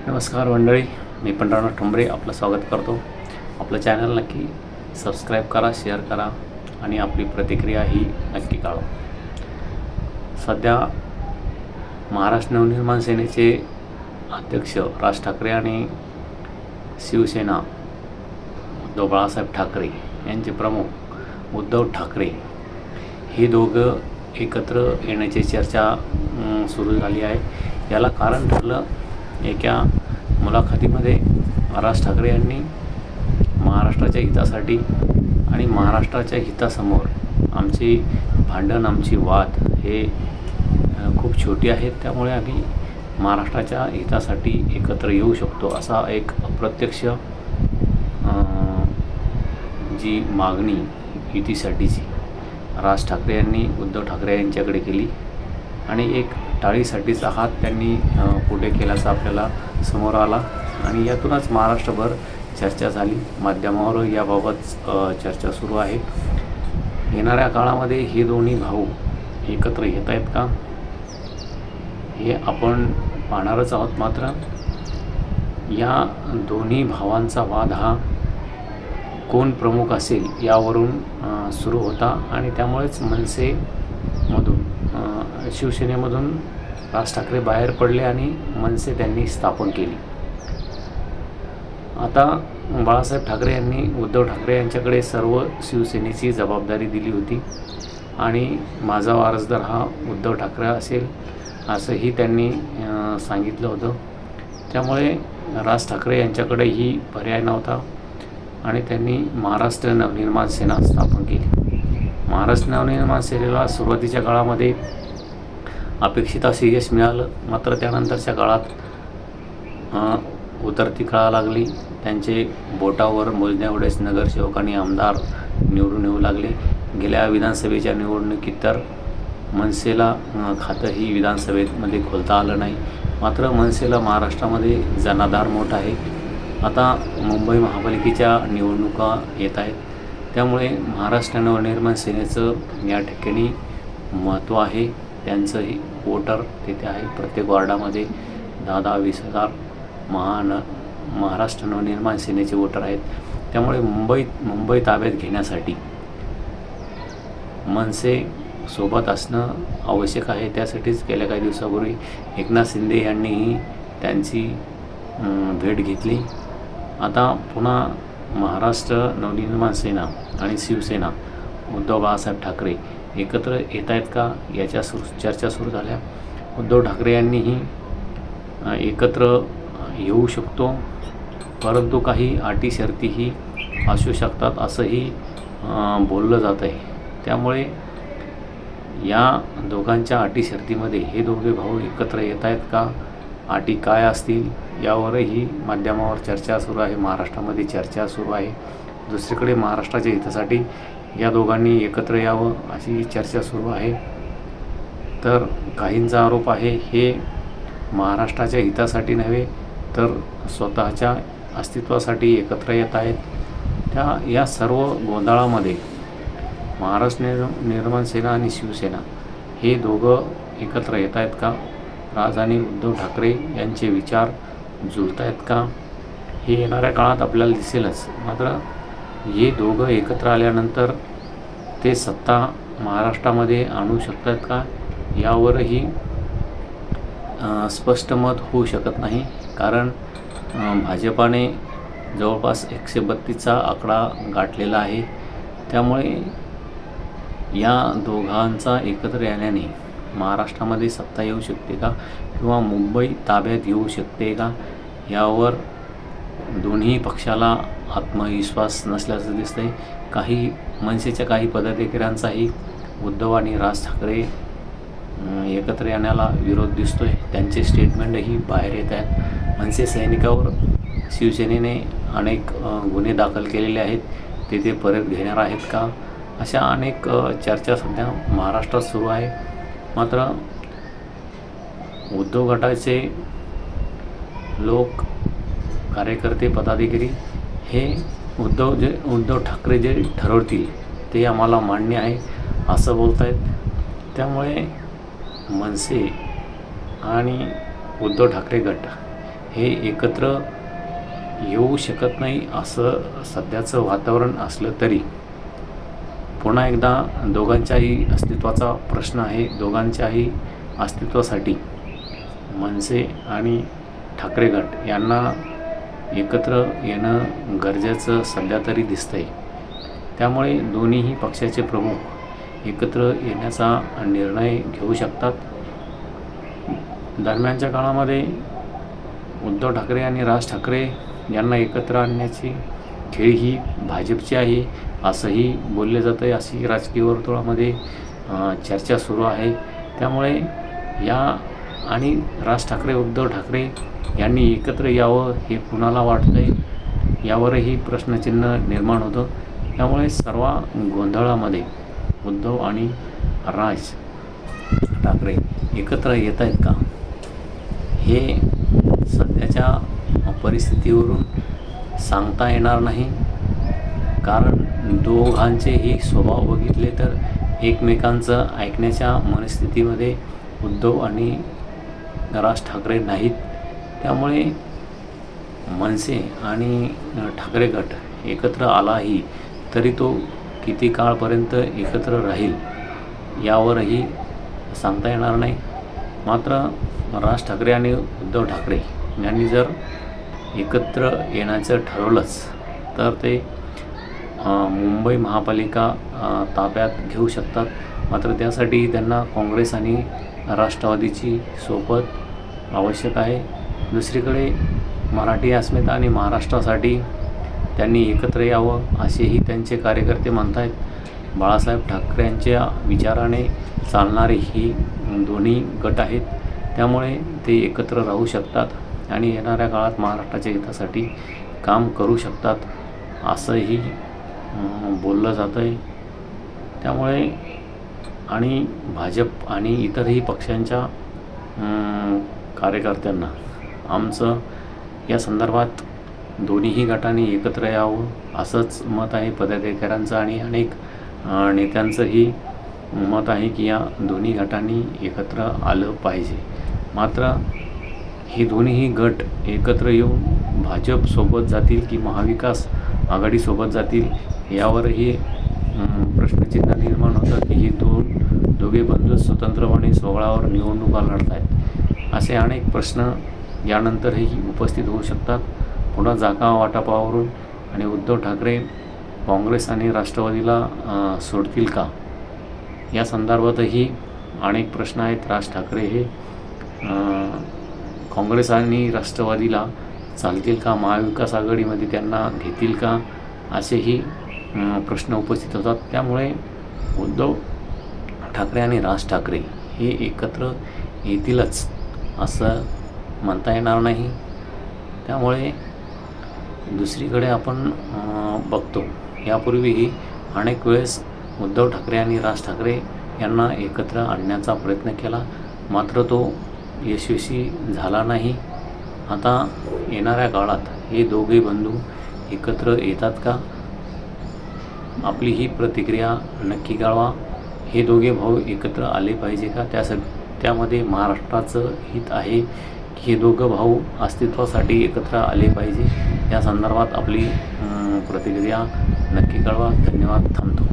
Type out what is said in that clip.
नमस्कार मंडळी, मी पंढरनाथ ठोंबरे आपलं स्वागत करतो. आपलं चॅनल नक्की सबस्क्राईब करा, शेअर करा आणि आपली प्रतिक्रिया ही नक्की कळवा. सध्या महाराष्ट्र नवनिर्माण सेनेचे अध्यक्ष राज ठाकरे आणि शिवसेना उद्धव बाळासाहेब ठाकरे यांचे प्रमुख उद्धव ठाकरे हे दोघं एकत्र येण्याची चर्चा सुरू झाली आहे. याला कारण ठरलं एका मुलाखतीमध्ये राज ठाकरे यांनी महाराष्ट्राच्या हितासाठी आणि महाराष्ट्राच्या हितासमोर आमची भांडण, आमची वाद हे खूप छोटी आहेत, त्यामुळे आम्ही महाराष्ट्राच्या हितासाठी एकत्र येऊ शकतो असा एक अप्रत्यक्ष जी मागणी युतीसाठीची राज ठाकरे यांनी उद्धव ठाकरे यांच्याकडे केली आणि एक टाळीसाठीचा हात त्यांनी पुढे केल्याचा आपल्याला समोर आला आणि यातूनच महाराष्ट्रभर चर्चा झाली. माध्यमावर याबाबत चर्चा सुरू आहे. येणाऱ्या काळामध्ये हे दोन्ही भाऊ एकत्र येत आहेत का हे आपण पाहणारच आहोत. मात्र या दोन्ही भावांचा वाद हा कोण प्रमुख असेल यावरून सुरू होता आणि त्यामुळेच मनसेमधून शिवसेनेमधून राज ठाकरे बाहेर पडले आणि मनसे त्यांनी स्थापन केली. आता बाळासाहेब ठाकरे यांनी उद्धव ठाकरे यांच्याकडे सर्व शिवसेनेची जबाबदारी दिली होती आणि माझा वारसदार हा उद्धव ठाकरे असेल असंही त्यांनी सांगितलं होतं. त्यामुळे राज ठाकरे यांच्याकडेही पर्याय नव्हता आणि त्यांनी महाराष्ट्र नवनिर्माण सेना स्थापन केली. महाराष्ट्र नवनिर्माण सेनेला सुरुवातीच्या काळामध्ये अपेक्षित असे यश मिळालं, मात्र त्यानंतरच्या काळात उतरती काळा लागली. त्यांचे बोटावर मोजण्याएवढेच नगरसेवक आणि आमदार निवडून येऊ लागले. गेल्या विधानसभेच्या निवडणुकीत तर मनसेला खातंही विधानसभेमध्ये खोलता आलं नाही. मात्र मनसेला महाराष्ट्रामध्ये जनाधार मोठा आहे. आता मुंबई महापालिकेच्या निवडणुका येत आहेत, त्यामुळे महाराष्ट्र नवनिर्माण सेनेचं या ठिकाणी महत्त्व आहे. त्यांचंही वोटर तिथे आहे. प्रत्येक वॉर्डामध्ये 10-20 हजार महाराष्ट्र नवनिर्माण सेनेचे वोटर आहेत. त्यामुळे मुंबई ताब्यात घेण्यासाठी मनसे सोबत असणं आवश्यक आहे. त्यासाठीच गेल्या काही दिवसापूर्वी एकनाथ शिंदे यांनीही त्यांची भेट घेतली. आता पुन्हा महाराष्ट्र नवनिर्माण सेना आणि शिवसेना उद्धव बाळासाहेब ठाकरे एकत्र येत आहेत का याच्या चर्चा सुरू झाल्या. उद्धव ठाकरे यांनीही एकत्र येऊ शकतो, परंतु काही अटी शर्तीही असू शकतात असंही बोललं जात आहे. त्यामुळे या दोघांच्या अटी शर्तीमध्ये हे दोघे भाऊ एकत्र येत आहेत का, अटी काय असतील यावरही माध्यमावर चर्चा सुरू आहे. महाराष्ट्रामध्ये चर्चा सुरू आहे. दुसरीकडे महाराष्ट्राच्या हितासाठी या दोघांनी एकत्र यावं अशी चर्चा सुरू आहे. तर काहींचा आरोप आहे हे महाराष्ट्राच्या हितासाठी नव्हे तर स्वतःच्या अस्तित्वासाठी एकत्र येत आहेत. या सर्व गोंधळामध्ये महाराष्ट्र निर्माण सेना आणि शिवसेना हे दोघं एकत्र येत आहेत का, राज आणि उद्धव ठाकरे यांचे विचार जुळत आहेत का हे येणाऱ्या काळात आपल्याला दिसेलच. मात्र हे दोघं एकत्र आल्यानंतर ते सत्ता महाराष्ट्रामध्ये आणू शकतात का यावरही स्पष्ट मत होऊ शकत नाही. कारण भाजपाने जवळपास 132चा आकडा गाठलेला आहे. त्यामुळे या दोघांचा एकत्र येण्याने महाराष्ट्रामध्ये सत्ता येऊ शकते का किंवा मुंबई ताब्यात येऊ शकते का यावर दोन्ही पक्षाला आत्मविश्वास नसल्याचं दिसतंय. काही मनसेच्या काही पदाधिकाऱ्यांचाही उद्धव आणि राज ठाकरे एकत्र येण्याला विरोध दिसतोय. त्यांचे स्टेटमेंटही बाहेर येत आहेत. मनसे सैनिकावर शिवसेनेने अनेक गुन्हे दाखल केलेले आहेत, ते परत घेणार आहेत का अशा अनेक चर्चा सध्या महाराष्ट्रात सुरू आहे. मात्र उद्धव गटाचे लोक, कार्यकर्ते, पदाधिकारी हे उद्धव ठाकरे जे ठरवतील ते आम्हाला मान्य आहे असं बोलत आहेत. त्यामुळे मनसे आणि उद्धव ठाकरे गट हे एकत्र येऊ शकत नाही असं सध्याचं वातावरण असलं तरी पुन्हा एकदा दोघांच्याही अस्तित्वाचा प्रश्न आहे. दोघांच्याही अस्तित्वासाठी मनसे आणि ठाकरे गट यांना एकत्र येणं गरजेचं सध्या तरी दिसतंय. त्यामुळे दोन्हीही पक्षाचे प्रमुख एकत्र येण्याचा निर्णय घेऊ शकतात. दरम्यानच्या काळामध्ये उद्धव ठाकरे आणि राज ठाकरे यांना एकत्र आणण्याची खेळी ही भाजपची आहे असंही बोलले जातं आहे. अशी राजकीय वर्तुळामध्ये चर्चा सुरू आहे. त्यामुळे या आणि राज ठाकरे उद्धव ठाकरे यांनी एकत्र यावं हे कुणाला वाटतं आहे यावरही प्रश्नचिन्ह निर्माण होतं. त्यामुळे सर्व गोंधळामध्ये उद्धव आणि राज ठाकरे एकत्र येत आहेत का हे सध्याच्या परिस्थितीवरून सांगता येणार नाही. कारण दोघांचेही स्वभाव बघितले तर एकमेकांचं ऐकण्याच्या मनस्थितीमध्ये उद्धव आणि राज ठाकरे नाहीत. त्यामुळे मनसे आणि ठाकरे गट एकत्र आलाही तरी तो किती काळपर्यंत एकत्र राहील यावरही सांगता येणार नाही. मात्र राज ठाकरे आणि उद्धव ठाकरे यांनी जर एकत्र येण्याचं ठरवलंच तर ते मुंबई महापालिका ताब्यात घेऊ शकतात. मात्र त्यासाठी त्यांना काँग्रेस आणि राष्ट्रवादीची सोबत आवश्यक आहे. दुसरीकडे मराठी अस्मिता आणि महाराष्ट्रासाठी त्यांनी एकत्र यावं असेही त्यांचे कार्यकर्ते म्हणत आहेत. बाळासाहेब ठाकरेंच्या विचाराने चालणारे ही दोन्ही गट आहेत. त्यामुळे ते एकत्र राहू शकतात आणि येणाऱ्या काळात महाराष्ट्राच्या हितासाठी काम करू शकतात असंही बोललं जातं आहे. त्यामुळे आणि भाजप आणि इतरही पक्षांच्या कार्यकर्त्यांना आमचं या संदर्भात दोन्हीही गटांनी एकत्र यावं असंच मत आहे. पदाधिकाऱ्यांचं आणि अनेक नेत्यांचंही मत आहे की या दोन्ही गटांनी एकत्र आलं पाहिजे. मात्र हे दोन्हीही गट एकत्र येऊन भाजपसोबत जातील की महाविकास आघाडीसोबत जातील यावरही प्रश्नचिन्ह निर्माण होतं की हे दोघे बंधू स्वतंत्रपणे सोहळ्यावर निवडणुका लढत आहेत. असे अनेक प्रश्न यानंतरही उपस्थित होऊ शकतात. पुन्हा जागा वाटपावरून आणि उद्धव ठाकरे काँग्रेस आणि राष्ट्रवादीला सोडतील का या संदर्भातही अनेक प्रश्न आहेत. राज ठाकरे हे काँग्रेस आणि राष्ट्रवादीला चालतील का, महाविकास आघाडीमध्ये त्यांना घेतील का असेही प्रश्न उपस्थित होतात. त्यामुळे उद्धव ठाकरे आणि राज ठाकरे हे एकत्र येतीलच असं म्हणता येणार नाही. त्यामुळे दुसरीकडे आपण बघतो यापूर्वीही अनेक वेळेस उद्धव ठाकरे आणि राज ठाकरे यांना एकत्र आणण्याचा प्रयत्न केला मात्र तो यशस्वी झाला नाही. आता येणाऱ्या काळात हे दोघे बंधू एकत्र येतात का आपली ही प्रतिक्रिया नक्की कळवा. हे दोघे भाऊ एकत्र आले पाहिजे का त्यामध्ये महाराष्ट्राचं हित आहे की हे दोघं भाऊ अस्तित्वासाठी एकत्र आले पाहिजे या संदर्भात आपली प्रतिक्रिया नक्की कळवा. धन्यवाद. थांबतो.